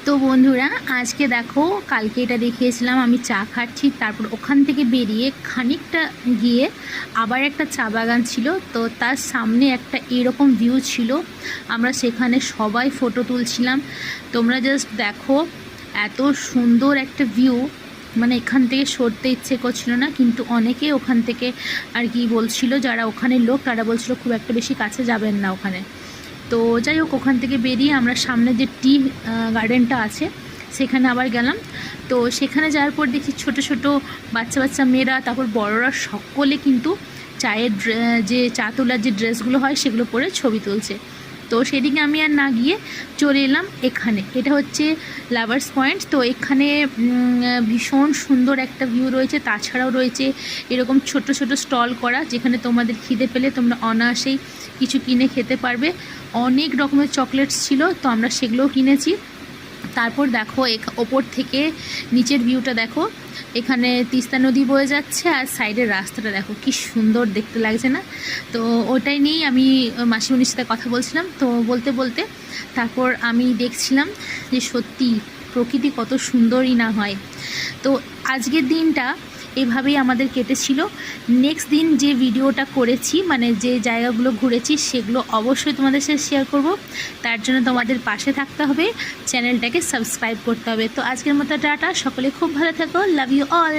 তো বন্ধুরা আজকে দেখো, কালকে এটা দেখিয়েছিলাম আমি চা খাচ্ছি, তারপর ওখান থেকে বেরিয়ে খানিকটা গিয়ে আবার একটা চা বাগান ছিল। তো তার সামনে একটা এরকম ভিউ ছিল, আমরা সেখানে সবাই ফটো তুলছিলাম। তোমরা জাস্ট দেখো, এত সুন্দর একটা ভিউ, মানে এখান থেকে সরতে ইচ্ছে করছিল না, কিন্তু অনেকে ওখান থেকে আর কি বলছিল, যারা ওখানের লোক তারা বলছিল খুব একটা বেশি কাছে যাবেন না ওখানে। তো যাই হোক, ওখান থেকে বেরিয়ে আমরা সামনে যে টি গার্ডেনটা আছে সেখানে আবার গেলাম। তো সেখানে যাওয়ার পর দেখি ছোট ছোট বাচ্চা বাচ্চা মেয়েরা, তারপর বড়রা সকলে কিন্তু চায়ের যে চা তোলার যে ড্রেসগুলো হয় সেগুলো পরে ছবি তুলছে। তো সেদিকে আমি আর না গিয়ে চলে এলাম এখানে। এটা হচ্ছে লাভার্স পয়েন্ট। তো এখানে ভীষণ সুন্দর একটা ভিউ রয়েছে, তাছাড়াও রয়েছে এরকম ছোট ছোট স্টল করা, যেখানে তোমাদের খিদে পেলে তোমরা অনায়াসেই কিছু কিনে খেতে পারবে। অনেক রকমের চকলেটস ছিল, তো আমরা সেগুলোও কিনেছি। তারপর দেখো ওপর থেকে নিচের ভিউটা দেখো, এখানে তিস্তা নদী বয়ে যাচ্ছে আর সাইডের রাস্তাটা দেখো কি সুন্দর দেখতে লাগছে না। তো ওটাই নিয়েই আমি মাসিমণির সাথে কথা বলছিলাম। তো বলতে বলতে তারপর আমি দেখছিলাম যে সত্যি প্রকৃতি কত সুন্দরই না হয়। তো আজকের দিনটা এভাবেই আমাদের কেটেছিল। নেক্সট দিন যে ভিডিওটা করেছি, মানে যে জায়গাগুলো ঘুরেছি, সেগুলো অবশ্যই তোমাদের সাথে শেয়ার করব। তার জন্য তোমাদের পাশে থাকতে হবে, চ্যানেলটাকে সাবস্ক্রাইব করতে হবে। তো আজকের মতো টাটা, সকলে খুব ভালো থাকো, লাভ ইউ অল।